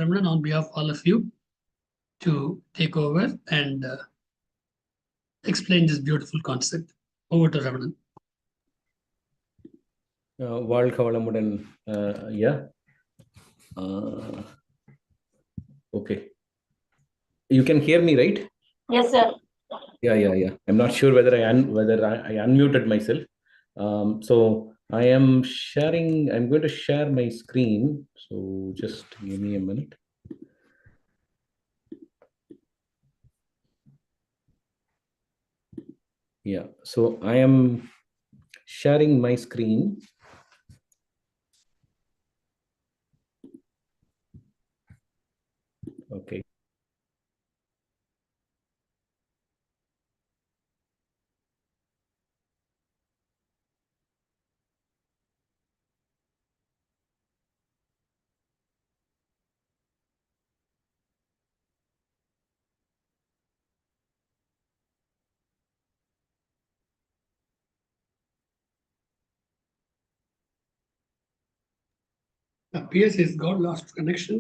Ramanan, on behalf of all of you, to take over and explain this beautiful concept. Over to Ramanan. வாழ்க வளமுடன் ஐயா. Okay. You can hear me, right? Yes, sir. Yeah. I'm not sure whether I unmuted myself. So I am sharing. I'm going to share my screen. So just give me a minute. Yeah. So I am sharing my screen. Okay. Appears he's got lost connection.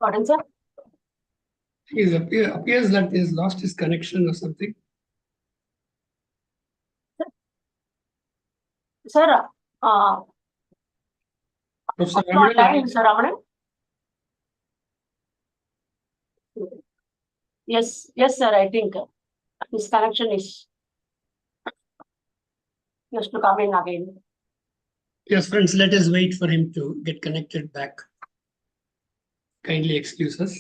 Pardon, sir? Appears that he's lost his connection or something. Sir, Professor not Ramanan, lying, Sir Ramanan? Yes, sir, I think his connection is just to come in again. yes, friends, let us wait for him to get connected back. Kindly excuse us.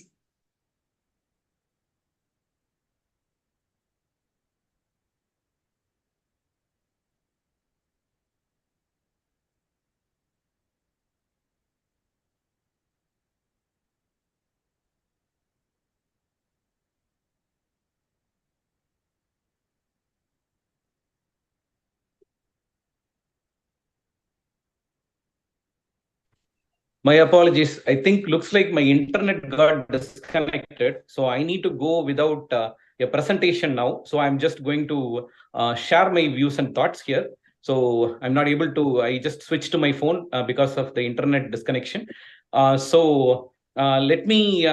My apologies. I think looks like my internet got disconnected. So I need to go without a presentation now. So I'm just going to share my views and thoughts here. So I'm not able to, I just switched to my phone because of the internet disconnection. So let me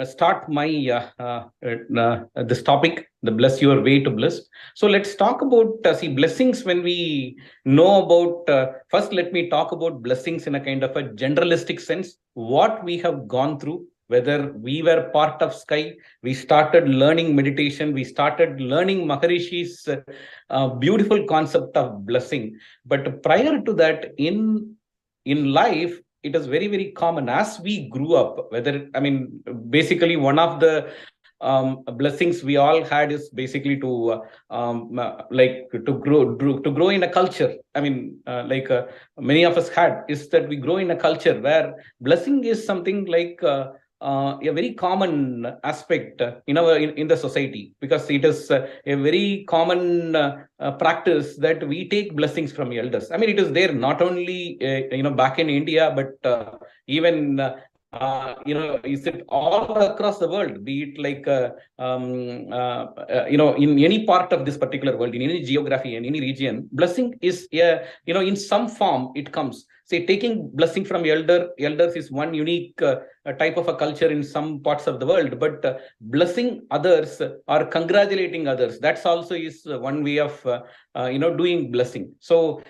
start my this topic, the bless your way to bliss. So let's talk about see blessings. When we know about first, let me talk about blessings in a kind of a generalistic sense, what we have gone through, whether we were part of sky, we started learning meditation, we started learning Maharishi's beautiful concept of blessing. But prior to that, in life, it is very, very common as we grew up, basically one of the blessings we all had is basically to grow in a culture. Many of us had is that we grow in a culture where blessing is something like a very common aspect in the society, because it is a very common practice that we take blessings from elders. It is there not only back in India, but even is it all across the world, be it like in any part of this particular world, in any geography, in any region, blessing is in some form it comes. Say, taking blessing from elders is one unique type of a culture in some parts of the world, but blessing others or congratulating others, that's also is one way of doing blessing. So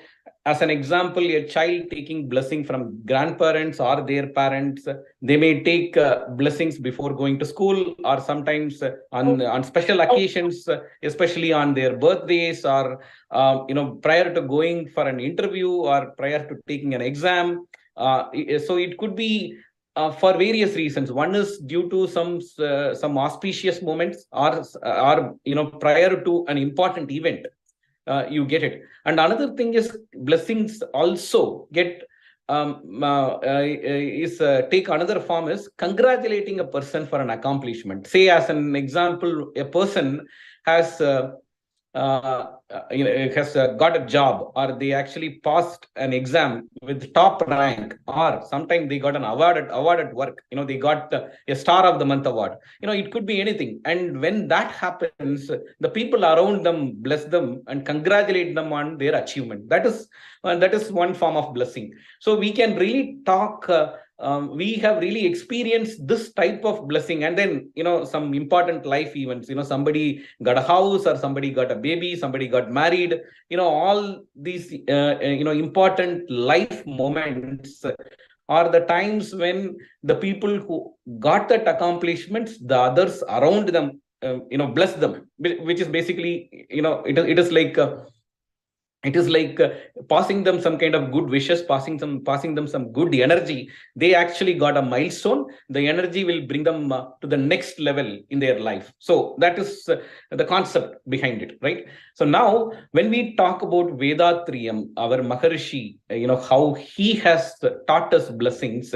as an example, a child taking blessing from grandparents or their parents, they may take blessings before going to school, or sometimes on special occasions, especially on their birthdays, or prior to going for an interview or prior to taking an exam. So it could be for various reasons. One is due to some auspicious moments, or prior to an important event. You get it. And another thing is blessings also get take another form is congratulating a person for an accomplishment. Say, as an example, a person has has got a job, or they actually passed an exam with top rank, or sometimes they got an award at work. They got a star of the month award. It could be anything. And when that happens, the people around them bless them and congratulate them on their achievement. That is one form of blessing. So we can really talk. We have really experienced this type of blessing. And then some important life events, somebody got a house, or somebody got a baby, somebody got married, all these important life moments are the times when the people who got that accomplishments, the others around them bless them, which is basically it is like passing them some kind of good wishes, passing them some good energy. They actually got a milestone. The energy will bring them to the next level in their life. So that is the concept behind it, right? So now when we talk about Vethathiri, our Maharishi, how he has taught us blessings,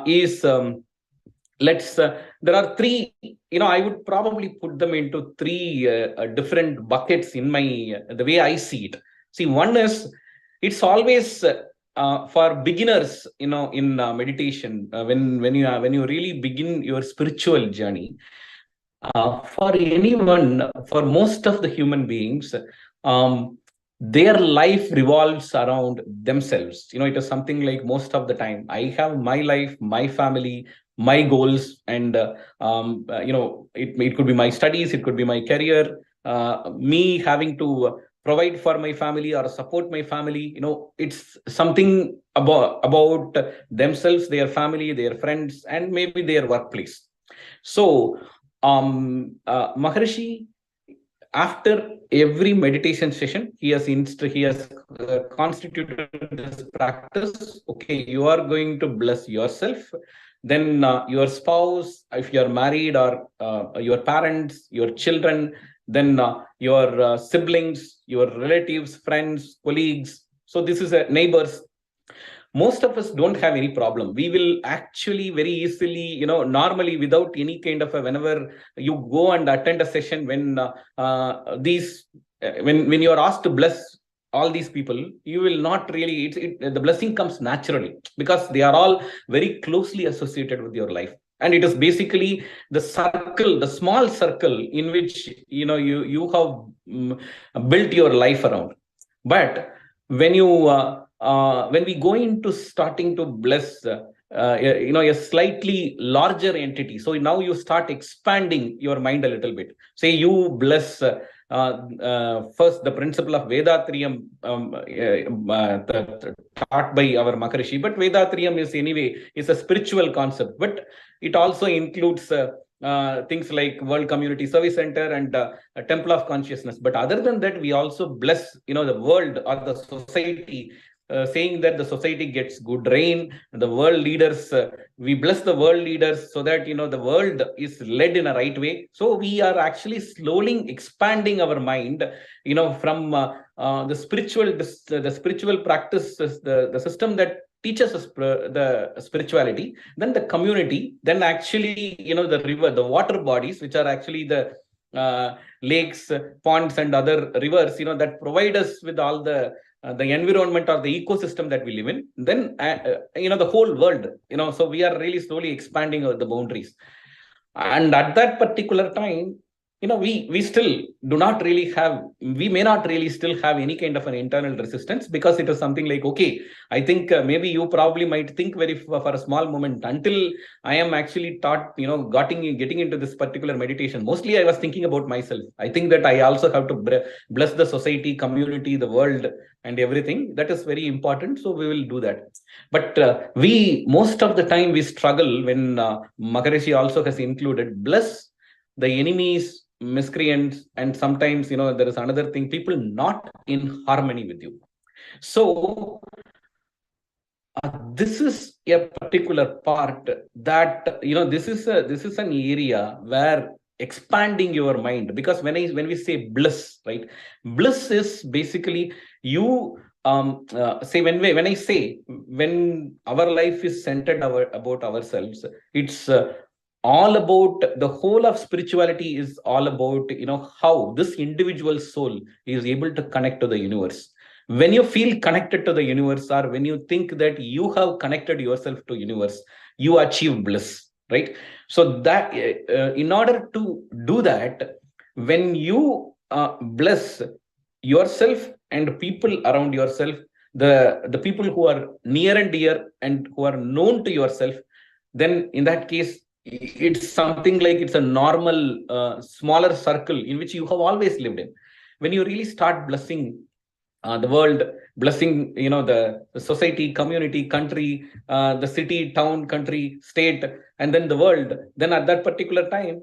is there are three. I would probably put them into three different buckets in the way I see it. See, one is, it's always for beginners, in meditation, when you really begin your spiritual journey. For anyone, for most of the human beings, their life revolves around themselves. It is something like, most of the time, I have my life, my family, my goals, and it could be my studies, it could be my career, me having to provide for my family or support my family. It's something about themselves, their family, their friends, and maybe their workplace. So Maharishi, after every meditation session, he has constituted this practice. Okay, you are going to bless yourself, then your spouse, if you are married, or your parents, your children, then your siblings, your relatives, friends, colleagues. So this is neighbors. Most of us don't have any problem. We will actually very easily, normally, without any kind of whenever you go and attend a session, when when you are asked to bless all these people, you will not really, the blessing comes naturally, because they are all very closely associated with your life. And it is basically the circle, the small circle in which you have built your life around. But when we go into starting to bless a slightly larger entity, so now you start expanding your mind a little bit. Say you bless first the principle of Vethathiri, taught by our Maharishi. But Vethathiri is a spiritual concept, but it also includes things like World Community Service Center and a Temple of Consciousness. But other than that, we also bless the world or the society, saying that the society gets good rain. The world leaders, we bless the world leaders so that the world is led in a right way. So we are actually slowly expanding our mind, from the spiritual practice, the system that teaches us the spirituality, then the community, then actually the river, the water bodies, which are actually the lakes, ponds, and other rivers, that provide us with all the environment or the ecosystem that we live in. Then the whole world, so we are really slowly expanding the boundaries. And at that particular time, we still do not really have, we may not really still have any kind of an internal resistance, because it is something like, okay, I think maybe you probably might think for a small moment, until I am actually taught, getting into this particular meditation. Mostly I was thinking about myself. I think that I also have to bless the society, community, the world, and everything. That is very important. So we will do that. But most of the time we struggle when Maharishi also has included bless the enemies, miscreants, and sometimes there is another thing, people not in harmony with you. So this is a particular part that this is an area where expanding your mind, because when we say bliss, right, bliss is basically you say when our life is centered about ourselves, it's all about the whole of spirituality is all about, how this individual soul is able to connect to the universe. When you feel connected to the universe, or when you think that you have connected yourself to universe, you achieve bliss, right? So that in order to do that, when you bless yourself and people around yourself, the people who are near and dear and who are known to yourself, then in that case, it's something like it's a normal smaller circle in which you have always lived in. When you really start blessing the world, blessing the society, community, country, the city, town, country, state, and then the world, then at that particular time,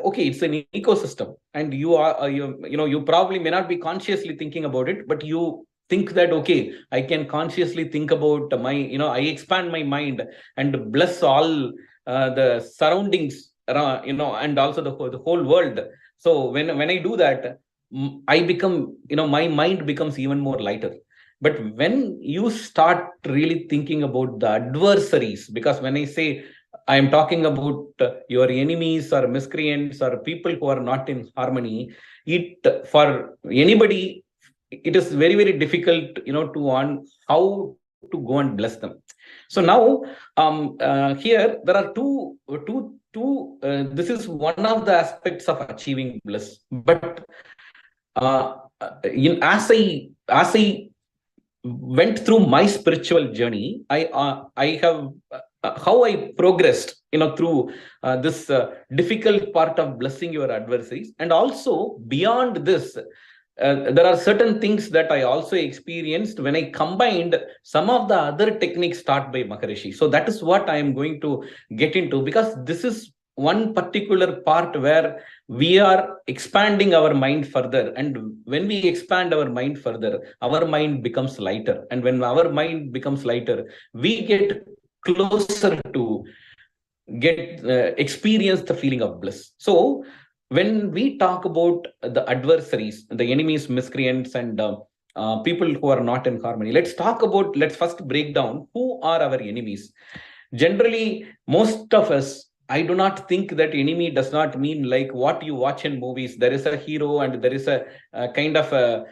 okay, it's an ecosystem, and you probably may not be consciously thinking about it, but you think that, okay, I can consciously think about my, I expand my mind and bless all the surroundings around, and also the whole world. So when I do that, I become, my mind becomes even more lighter. But when you start really thinking about the adversaries, because when I say I am talking about your enemies or miscreants or people who are not in harmony, it for anybody, it is very, very difficult, to on how to go and bless them. So now, here there are two. This is one of the aspects of achieving bliss. But as I went through my spiritual journey, I have how I progressed, through this difficult part of blessing your adversaries, and also beyond this. There are certain things that I also experienced when I combined some of the other techniques taught by Maharishi. So that is what I am going to get into, because this is one particular part where we are expanding our mind further. And when we expand our mind further, our mind becomes lighter. And when our mind becomes lighter, we get closer to experience the feeling of bliss. So when we talk about the adversaries, the enemies, miscreants, and people who are not in harmony, let's first break down who are our enemies. Generally, most of us, I do not think that enemy does not mean like what you watch in movies. There is a hero and there is a kind of a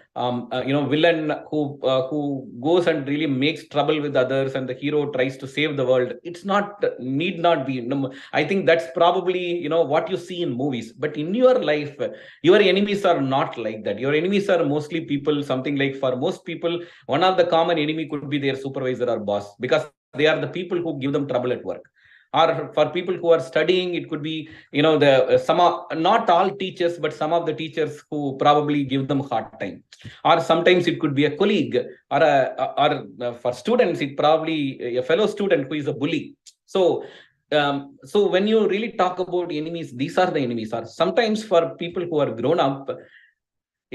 villain who goes and really makes trouble with others, and the hero tries to save the world. It's not, need not be. I think that's probably what you see in movies. But in your life, your enemies are not like that. Your enemies are mostly people. Something like, for most people, one of the common enemy could be their supervisor or boss, because they are the people who give them trouble at work. Or for people who are studying, it could be, not all teachers, but some of the teachers who probably give them a hard time. Or sometimes it could be a colleague, or for students, it probably a fellow student who is a bully. So when you really talk about enemies, these are the enemies. Or sometimes for people who are grown up,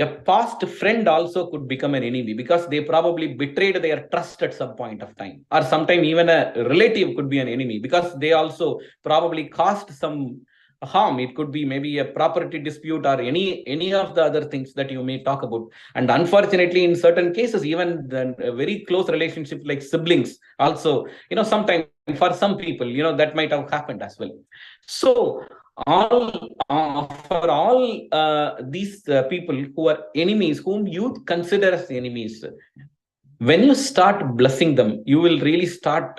a past friend also could become an enemy, because they probably betrayed their trust at some point of time. Or sometimes even a relative could be an enemy, because they also probably caused some harm. It could be maybe a property dispute or any of the other things that you may talk about. And unfortunately, in certain cases, even a very close relationship like siblings also, sometimes for some people, that might have happened as well. So for all these people who are enemies, whom you consider as enemies, when you start blessing them, you will really start.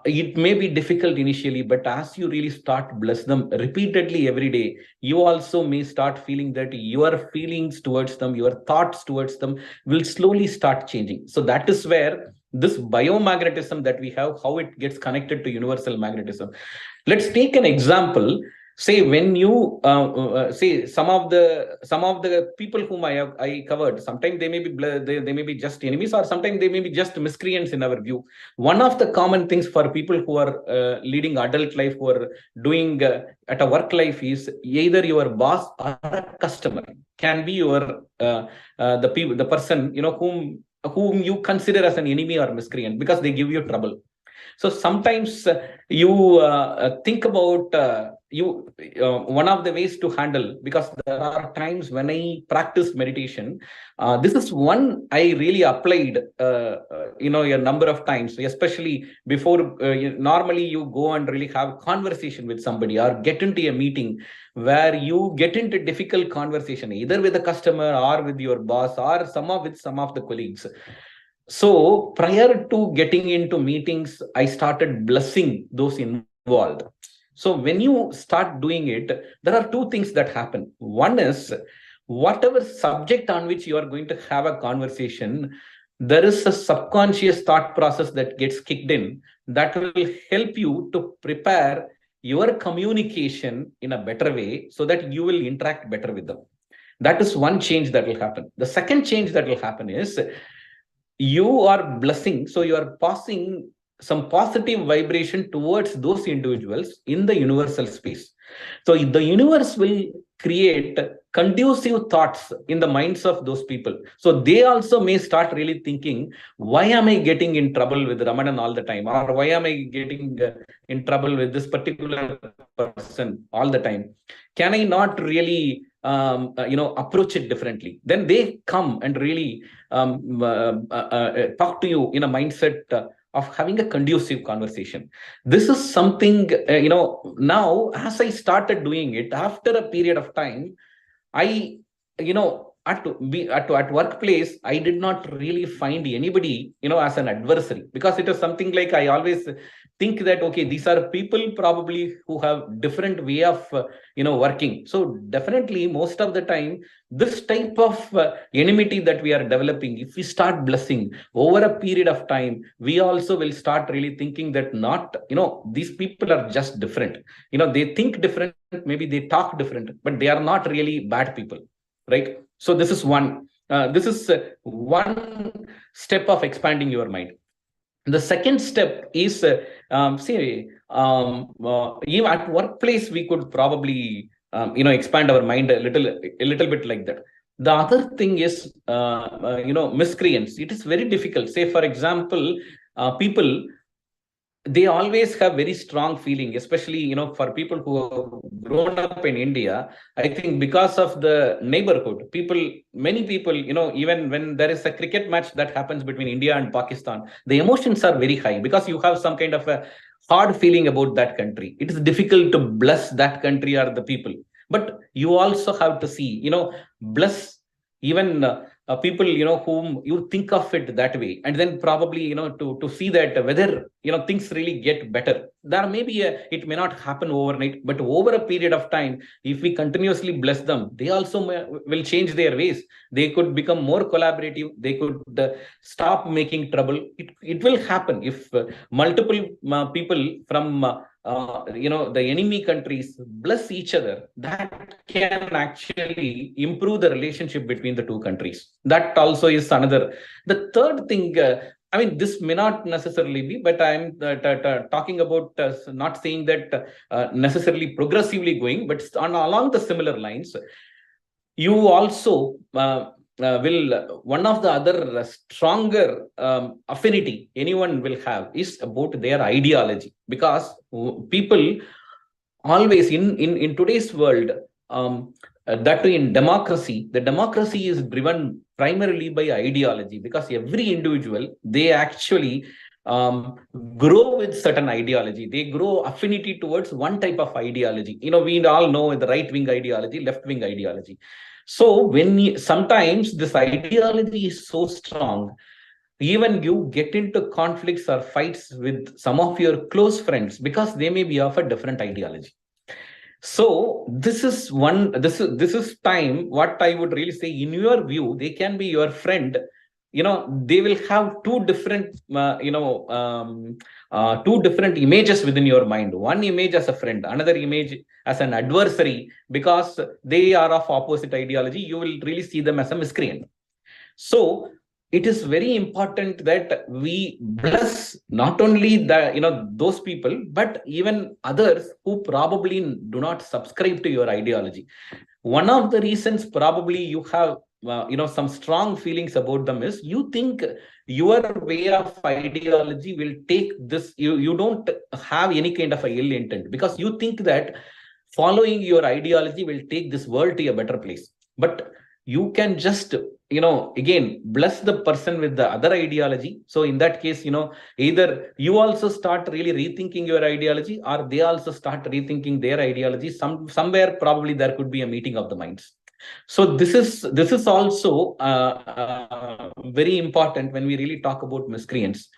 It may be difficult initially, but as you really start bless them repeatedly every day, you also may start feeling that your feelings towards them, your thoughts towards them will slowly start changing. So that is where this biomagnetism that we have, how it gets connected to universal magnetism. Let's take an example. Say when you say some of the people whom I covered, sometimes they may be just enemies, or sometimes they may be just miscreants in our view. One of the common things for people who are leading adult life, who are doing at a work life, is either your boss or a customer. Can be your the person whom you consider as an enemy or miscreant, because they give you trouble. So sometimes you think about one of the ways to handle, because there are times when I practice meditation, this is one I really applied, a number of times, especially before, normally you go and really have conversation with somebody or get into a meeting where you get into difficult conversation, either with a customer or with your boss or with some of the colleagues. So prior to getting into meetings, I started blessing those involved. So when you start doing it, there are two things that happen. One is, whatever subject on which you are going to have a conversation, there is a subconscious thought process that gets kicked in that will help you to prepare your communication in a better way so that you will interact better with them. That is one change that will happen. The second change that will happen is, you are blessing, so you are passing some positive vibration towards those individuals in the universal space. So the universe will create conducive thoughts in the minds of those people. So they also may start really thinking, why am I getting in trouble with Ramanan all the time? Or why am I getting in trouble with this particular person all the time? Can I not really approach it differently? Then they come and really talk to you in a mindset of having a conducive conversation. This is something, now as I started doing it, after a period of time, I, at workplace, I did not really find anybody, as an adversary, because it is something like I always think that, okay, these are people probably who have different way of, working. So definitely most of the time, this type of enmity that we are developing, if we start blessing over a period of time, we also will start really thinking that not, these people are just different. They think different, maybe they talk different, but they are not really bad people, right? So this is one. This is one step of expanding your mind. The second step is, even at workplace, we could probably, expand our mind a little bit like that. The other thing is, miscreants. It is very difficult. Say, for example, people, they always have very strong feeling, especially, for people who have grown up in India. I think because of the neighborhood, many people, even when there is a cricket match that happens between India and Pakistan, the emotions are very high because you have some kind of a hard feeling about that country. It is difficult to bless that country or the people. But you also have to see, bless even people, whom you think of it that way, and then probably, to see that whether, things really get better. There may be it may not happen overnight, but over a period of time, if we continuously bless them, they also will change their ways. They could become more collaborative. They could stop making trouble. It will happen if multiple people from the enemy countries bless each other. That can actually improve the relationship between the two countries. That also is another. The third thing, this may not necessarily be, but I'm talking about, not saying that necessarily progressively going, but along the similar lines. You also one of the other stronger affinity anyone will have is about their ideology, because people always in today's world, that in democracy, the democracy is driven primarily by ideology, because every individual, they actually grow with certain ideology. They grow affinity towards one type of ideology. We all know the right-wing ideology, left-wing ideology. So when sometimes this ideology is so strong, even you get into conflicts or fights with some of your close friends because they may be of a different ideology. So this is time, what I would really say, in your view, they can be your friend. They will have two different images within your mind. One image as a friend, another image as an adversary. Because they are of opposite ideology, you will really see them as a miscreant. So it is very important that we bless not only those people, but even others who probably do not subscribe to your ideology. One of the reasons probably you have some strong feelings about them is you think your way of ideology will take this. You don't have any kind of a ill intent, because you think that following your ideology will take this world to a better place. But you can just, again, bless the person with the other ideology. So in that case, either you also start really rethinking your ideology, or they also start rethinking their ideology. Somewhere probably there could be a meeting of the minds. So this is also very important when we really talk about miscreants.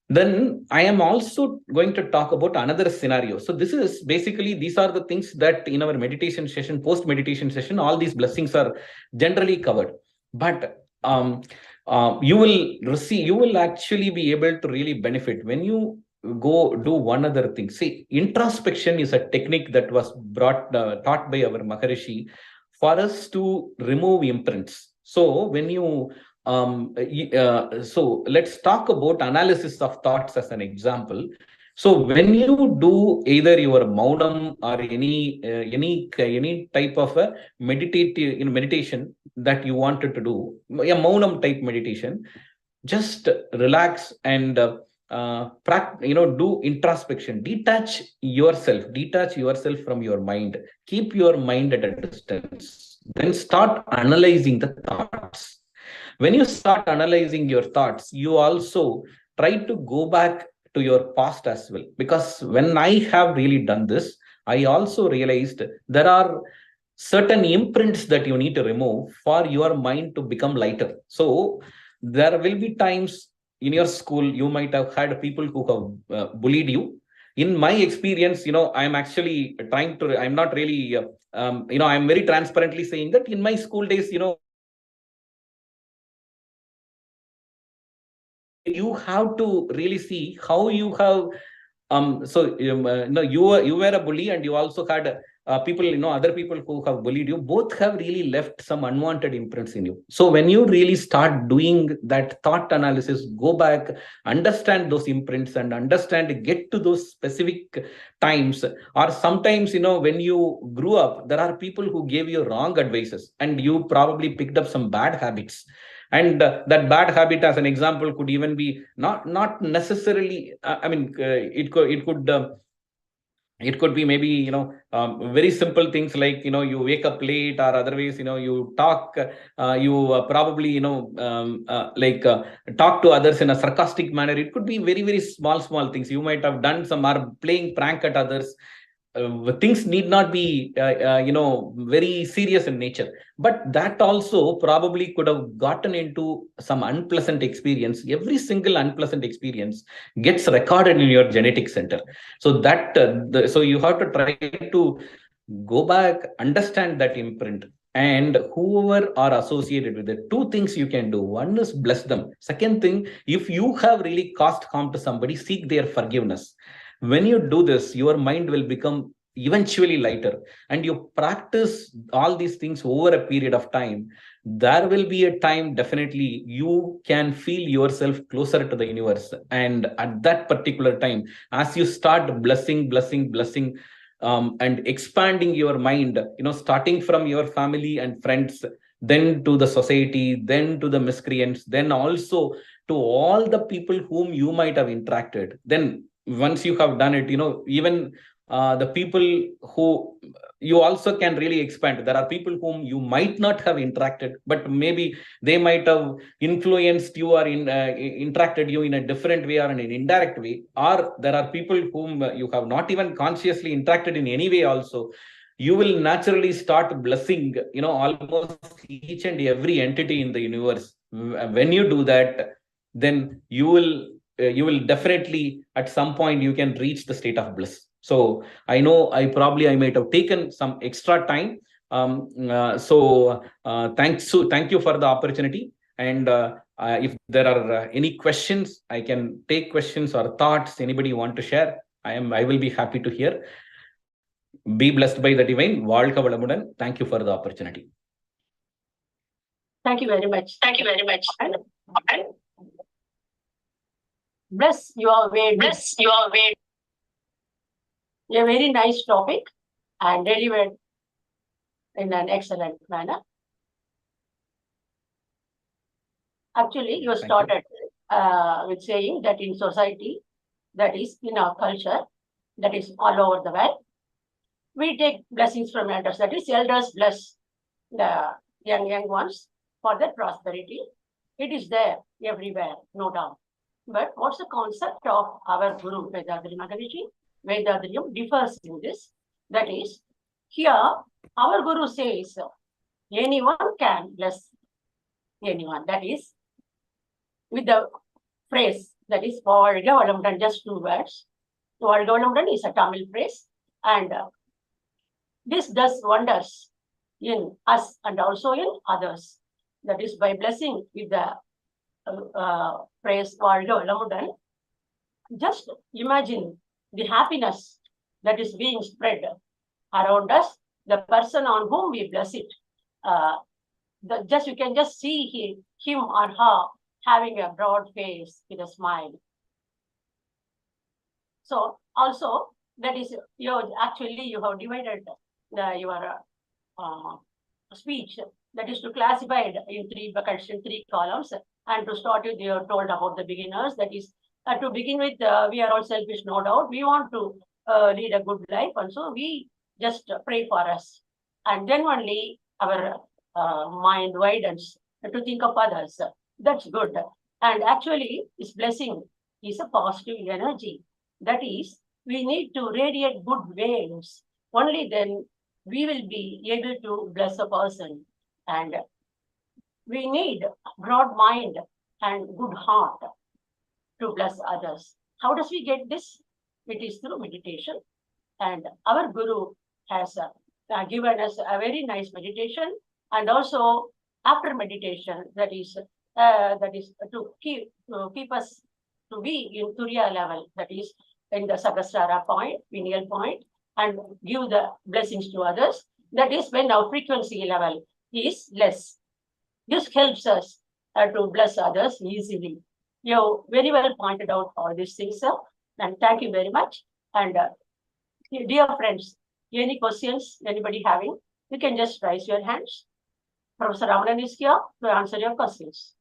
Then I am also going to talk about another scenario. So this is basically, these are the things that in our meditation session, post-meditation session, all these blessings are generally covered. But you will actually be able to really benefit when you go do one other thing. See, introspection is a technique that was taught by our Maharishi for us to remove imprints. So when you so let's talk about analysis of thoughts as an example. So when you do either your maunam or any type of a meditative meditation that you wanted to do, a maunam type meditation, just relax and do introspection. Detach yourself from your mind. Keep your mind at a distance. Then start analyzing the thoughts. When you start analyzing your thoughts, you also try to go back to your past as well. Because when I have really done this, I also realized there are certain imprints that you need to remove for your mind to become lighter. So there will be times in your school, you might have had people who have bullied you. In my experience, I'm actually I'm not really, I'm very transparently saying that in my school days, you have to really see how you have you were a bully, and you also had people, other people who have bullied you. Both have really left some unwanted imprints in you. So when you really start doing that thought analysis, go back, understand those imprints, and get to those specific times. Or sometimes, when you grew up, there are people who gave you wrong advices, and you probably picked up some bad habits. And that bad habit, as an example, could even be not necessarily, it could be maybe, very simple things like, you wake up late, or otherwise, you talk, you probably, talk to others in a sarcastic manner. It could be very, very small things. You might have done some, or playing prank at others. Things need not be, very serious in nature, but that also probably could have gotten into some unpleasant experience. Every single unpleasant experience gets recorded in your genetic center. So that, so you have to try to go back, understand that imprint, and whoever are associated with it. Two things you can do. One is bless them. Second thing, if you have really caused harm to somebody, seek their forgiveness. When you do this, your mind will become eventually lighter, and you practice all these things over a period of time. There will be a time, definitely, you can feel yourself closer to the universe. And at that particular time, as you start blessing, and expanding your mind, starting from your family and friends, then to the society, then to the miscreants, then also to all the people whom you might have interacted. Then once you have done it, even the people who you also can really expand. There are people whom you might not have interacted, but maybe they might have influenced you, or interacted you in a different way, or in an indirect way. Or there are people whom you have not even consciously interacted in any way also. You will naturally start blessing, almost each and every entity in the universe. When you do that, then you will definitely, at some point, you can reach the state of bliss. So I know I might have taken some extra time. Thank you for the opportunity. And if there are any questions, I can take questions or thoughts anybody want to share. I will be happy to hear. Be blessed by the divine. வாழ்க வளமுடன். Thank you for the opportunity. Thank you very much. Bless your way. A very nice topic, and delivered in an excellent manner. Actually, you started with saying that in society, that is in our culture, that is all over the world, we take blessings from elders. That is, elders bless the young ones for their prosperity. It is there everywhere, no doubt. But what's the concept of our Guru, Vethathiri Maharishi? Vethathiri differs in this. That is, here our Guru says, anyone can bless anyone. That is, with the phrase, that is, Valga Valamudan, just 2 words. Valga Valamudan is a Tamil phrase, and this does wonders in us and also in others. That is, by blessing with the phrase Valga Valamudan, just imagine the happiness that is being spread around us, the person on whom we bless it. You can just see him or her having a broad face with a smile. So also, that is, you have divided your speech, that is to classify it in 3 buckets, in 3 columns. And to start with, you have told about the beginners. That is, to begin with, we are all selfish, no doubt. We want to lead a good life, and so we just pray for us. And then only our mind widens to think of others. That's good. And actually, this blessing is a positive energy. That is, we need to radiate good waves. Only then we will be able to bless a person. And we need broad mind and good heart to bless others. How does we get this? It is through meditation. And our Guru has given us a very nice meditation. And also, after meditation, that is to keep us to be in Turiya level, that is in the Sahasrara point, pineal point, and give the blessings to others. That is when our frequency level is less. This helps us to bless others easily. You very well pointed out all these things, sir. And thank you very much. And dear friends, any questions anybody having, you can just raise your hands. Professor Ramanan is here to answer your questions.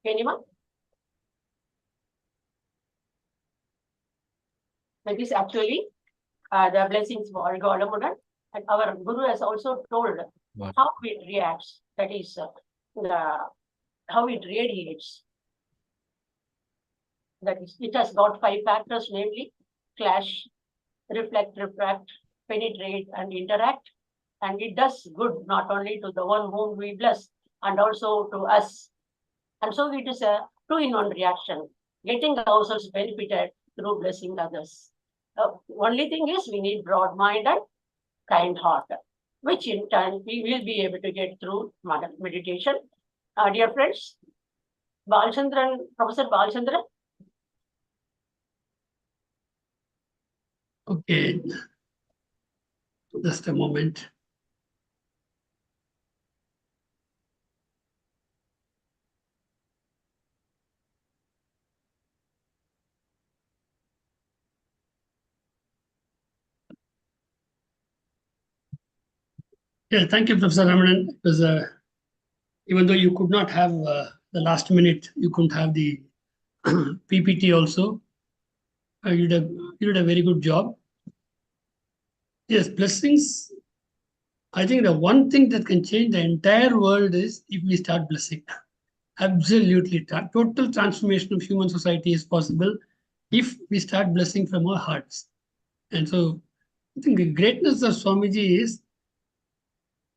Anyone? That is actually the blessings for Gaudamudan. And our Guru has also told how it reacts. That is how it radiates. That is, it has got 5 factors, namely clash, reflect, refract, penetrate, and interact. And it does good not only to the one whom we bless, and also to us. And so it is a 2-in-1 reaction, getting ourselves benefited through blessing others. Only thing is, we need broad mind and kind heart, which in turn we will be able to get through meditation. Dear friends, Balchandran, Professor Balchandran. Okay, just a moment. Yeah, thank you, Professor Ramanan. It was even though you could not have the last minute, you couldn't have the PPT also. You did a very good job. Yes, blessings. I think the one thing that can change the entire world is if we start blessing. Absolutely. Total transformation of human society is possible if we start blessing from our hearts. And so I think the greatness of Swamiji is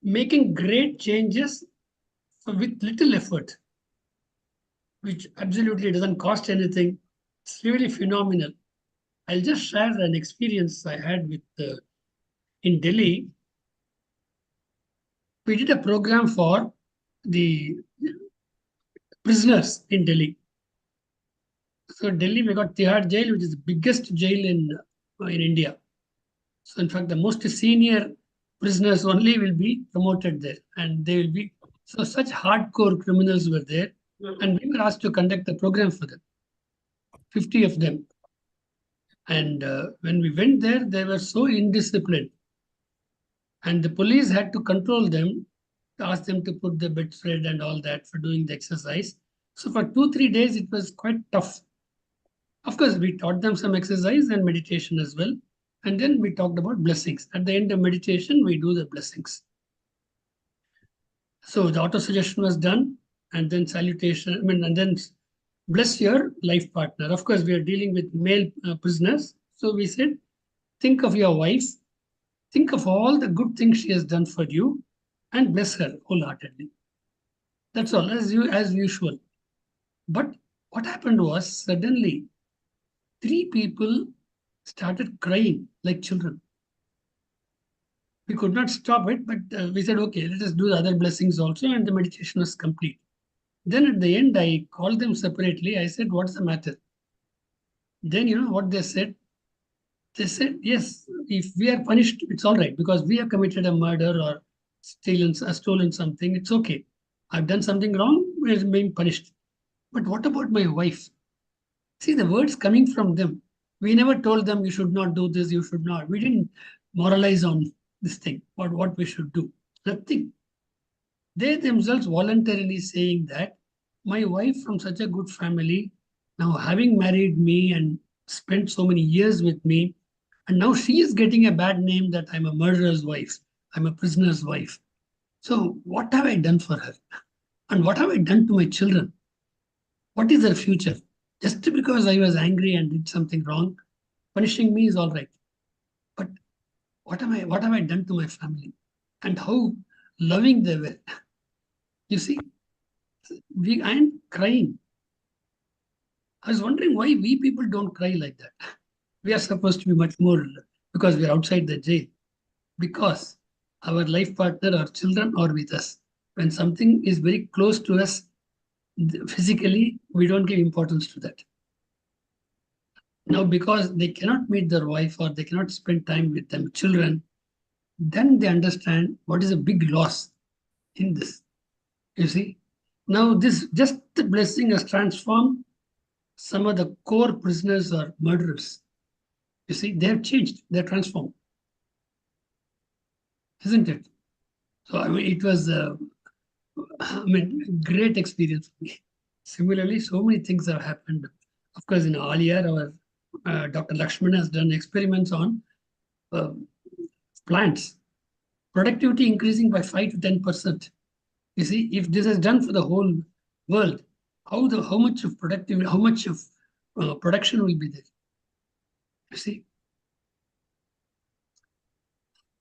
making great changes with little effort, which absolutely doesn't cost anything. It's really phenomenal. I'll just share an experience I had with in Delhi. We did a program for the prisoners in Delhi. So Delhi, we got Tihar jail, which is the biggest jail in India. So in fact, the most senior prisoners only will be promoted there, and they will be such hardcore criminals were there, and we were asked to conduct a program for them, 50 of them. And when we went there, they were so indisciplined, and the police had to control them, to ask them to put the bedspread and all that for doing the exercise. So for 2-3 days, it was quite tough. Of course, we taught them some exercise and meditation as well. And then we talked about blessings. At the end of meditation, we do the blessings. So the auto suggestion was done, and then salutation, and then bless your life partner. Of course, we are dealing with male prisoners. So we said, think of your wife, think of all the good things she has done for you, and bless her wholeheartedly. That's all, as usual. But what happened was, suddenly, 3 people started crying like children. We could not stop it, but we said, okay, let us do the other blessings also, and the meditation was complete. Then at the end, I called them separately. I said, what's the matter? Then you know what they said? They said, yes, if we are punished, it's all right, because we have committed a murder or stolen something, it's okay. I've done something wrong, we're being punished. But what about my wife? See, the words coming from them. We never told them you should not do this, you should not. We didn't moralize on this thing or what we should do. Nothing. They themselves voluntarily saying that my wife from such a good family, now having married me and spent so many years with me, and now she is getting a bad name that I'm a murderer's wife, I'm a prisoner's wife. So what have I done for her? And what have I done to my children? What is their future? Just because I was angry and did something wrong, punishing me is all right. But what have I done to my family? And how loving they were. You see, I'm crying. I was wondering why we people don't cry like that. We are supposed to be much more, because we are outside the jail. Because our life partner, our children are with us. When something is very close to us physically, we don't give importance to that. Now, because they cannot meet their wife or they cannot spend time with them children, then they understand what is a big loss in this. You see, now this just the blessing has transformed some of the core prisoners or murderers. You see, they have changed, they're transformed, isn't it? So I mean, it was great experience for me. Similarly, so many things have happened. Of course, in all year, our Dr. Lakshman has done experiments on plants, productivity increasing by 5 to 10%. You see, if this is done for the whole world, how much of productivity, how much of production will be there? You see.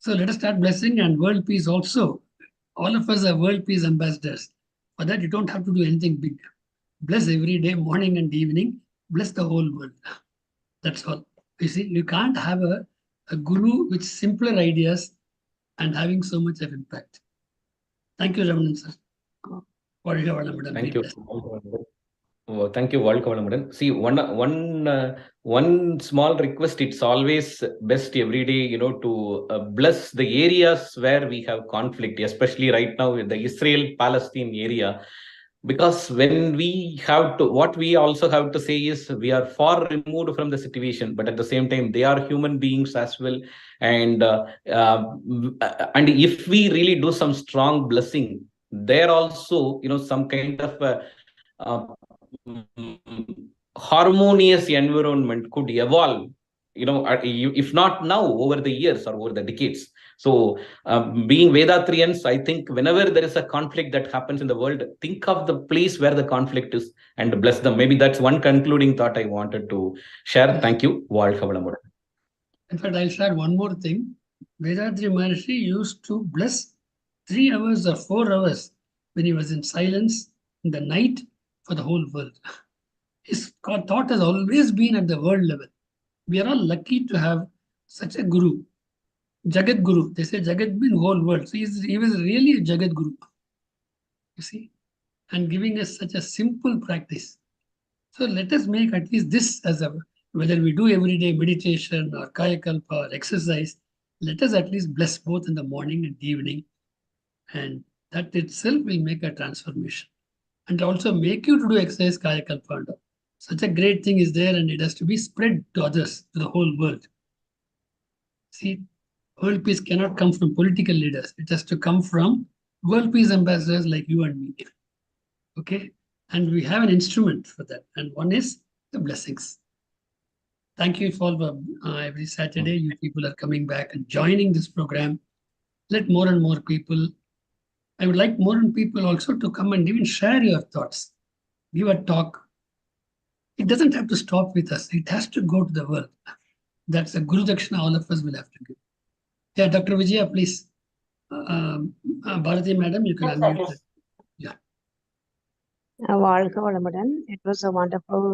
So let us start blessing and world peace also. All of us are world peace ambassadors. For that, you don't have to do anything big. Bless every day, morning and evening. Bless the whole world. That's all. You see, you can't have a guru with simpler ideas and having so much of impact. Thank you, Ramanan sir. Thank you. Oh, thank you, World Government. See, one small request. It's always best every day, to bless the areas where we have conflict, especially right now in the Israel-Palestine area. Because when we have to, what we also have to say is we are far removed from the situation, but at the same time, they are human beings as well. And if we really do some strong blessing, there also, some kind of harmonious environment could evolve, if not now, over the years or over the decades. So being Vethathirians, I think whenever there is a conflict that happens in the world, think of the place where the conflict is and bless them. Maybe that's one concluding thought I wanted to share. Thank you. In fact, I'll share one more thing. Vethathiri Maharishi used to bless 3 hours or 4 hours when he was in silence in the night for the whole world. His thought has always been at the world level. We are all lucky to have such a guru. Jagat Guru. They say Jagat means whole world. So he was really a Jagat Guru. You see? And giving us such a simple practice. So let us make at least this as whether we do everyday meditation or Kayakalpa or exercise, let us at least bless both in the morning and evening. And that itself will make a transformation. And also make you to do exercise Kayakalpa. Such a great thing is there, and it has to be spread to others, to the whole world. See, world peace cannot come from political leaders. It has to come from world peace ambassadors like you and me. Okay? And we have an instrument for that. And one is the blessings. Thank you for every Saturday. You people are coming back and joining this program. Let more and more people. I would like more and people also to come and even share your thoughts. Give a talk. It doesn't have to stop with us. It has to go to the world. That's a Guru Dakshina all of us will have to give. Yeah, Dr. Vijaya, please. Bharati madam, you can Yes, unmute. yes. Yeah. வாழ்க வளமுடன். It was a wonderful,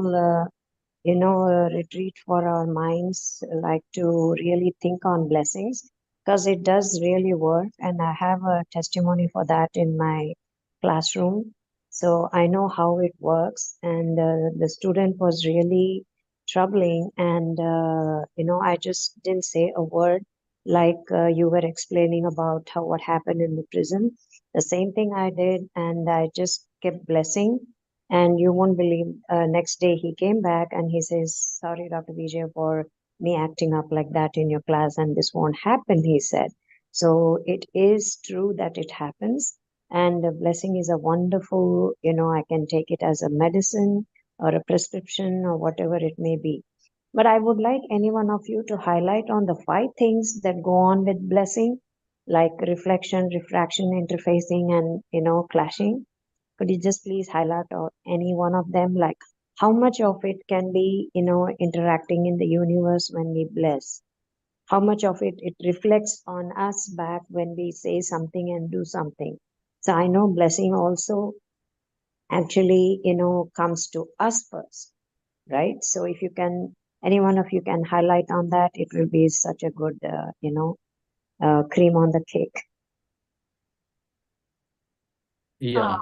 retreat for our minds, like to really think on blessings, because it does really work. And I have a testimony for that in my classroom. So I know how it works. And the student was really troubling. And, I just didn't say a word like you were explaining about what happened in the prison. The same thing I did. And I just kept blessing. And you won't believe, next day he came back and he says, sorry, Dr. Vijay, for me acting up like that in your class, and this won't happen, he said. So it is true that it happens. And the blessing is a wonderful, I can take it as a medicine or a prescription or whatever it may be. But I would like any one of you to highlight on the 5 things that go on with blessing, like reflection, refraction, interfacing, and, clashing. Could you just please highlight any one of them, like how much of it can be, interacting in the universe when we bless? How much of it reflects on us back when we say something and do something? So I know blessing also actually, comes to us first, right? So if you can, any one of you can highlight on that, it will be such a good, cream on the cake. Yeah.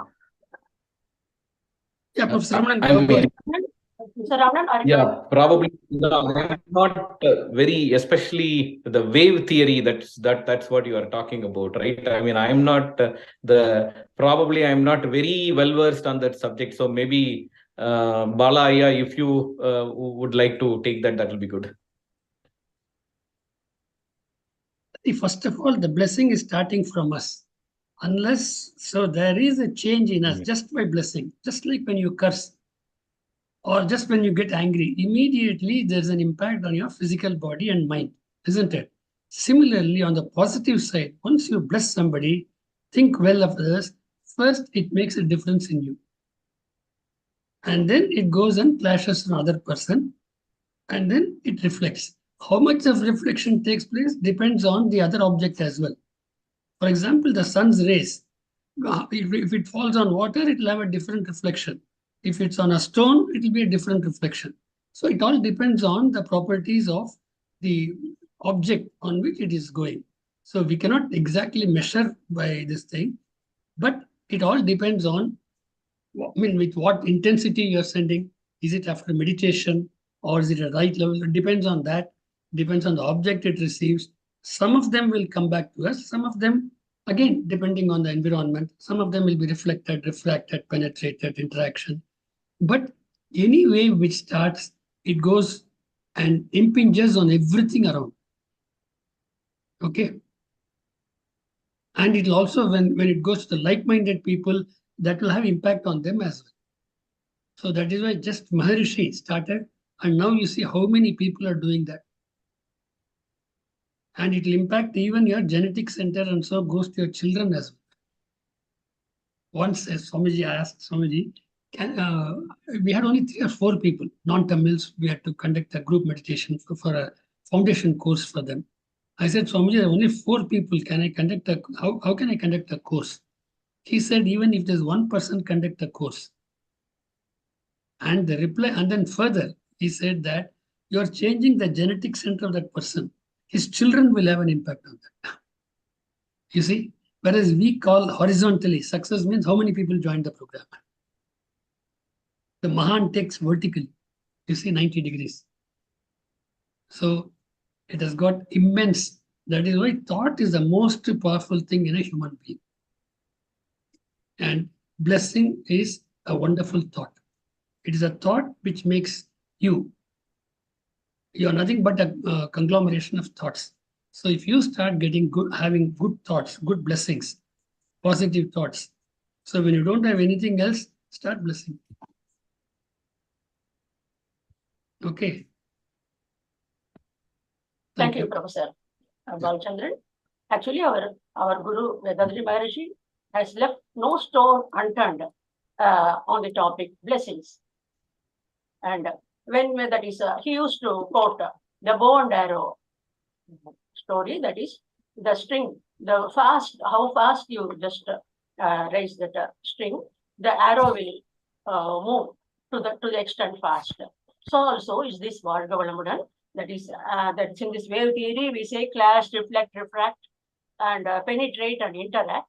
Yeah, Professor Ramanan, I mean, So Ramanan, are you yeah, probably no, I'm not very, especially the wave theory. That's what you are talking about, right? I mean, I'm not I'm not very well versed on that subject. So maybe Bala, yeah, if you would like to take that, that will be good. First of all, the blessing is starting from us. Unless, so there is a change in us just by blessing. Just like when you curse or just when you get angry, immediately there's an impact on your physical body and mind, isn't it? Similarly, on the positive side, once you bless somebody, think well of others, first it makes a difference in you. And then it goes and clashes to another person, and then it reflects. How much of reflection takes place depends on the other object as well. For example, the sun's rays, if it falls on water, it will have a different reflection. If it's on a stone, it will be a different reflection. So it all depends on the properties of the object on which it is going. So we cannot exactly measure by this thing, but it all depends on, I mean, with what intensity you're sending. Is it after meditation or is it a right level? It depends on that. Depends on the object it receives. Some of them will come back to us. Some of them, again, depending on the environment, some of them will be reflected, refracted, penetrated, interaction. But any wave which starts, it goes and impinges on everything around. Okay. And it will also, when it goes to the like-minded people, that will have impact on them as well. So that is why just Maharishi started, and now you see how many people are doing that. And it will impact even your genetic center, and so goes to your children as well. Once Swamiji asked Swamiji, we had only 3 or 4 people, non-Tamils. We had to conduct a group meditation for a foundation course for them. I said, Swamiji, there are only 4 people. Can I conduct how can I conduct a course? He said, even if there's 1 person conduct a course. And the reply, and then further, he said that you're changing the genetic center of that person. His children will have an impact on that. You see, whereas we call horizontally, success means how many people join the program. The Mahan takes vertically, you see, 90 degrees. So it has got immense. That is why thought is the most powerful thing in a human being. And blessing is a wonderful thought. It is a thought which makes you. You're nothing but a conglomeration of thoughts. So if you start getting good, having good thoughts, good blessings, positive thoughts. So when you don't have anything else, start blessing. Okay. Thank you, Professor Balchandran. Actually, our Guru Vethathiri Maharishi has left no stone unturned on the topic blessings. And when that is, he used to quote the bow and arrow story, that is the string, how fast you just raise that string, the arrow will move to the extent fast. So also is this Vargavalamudan, that's in this wave theory, we say clash, reflect, refract, and penetrate and interact.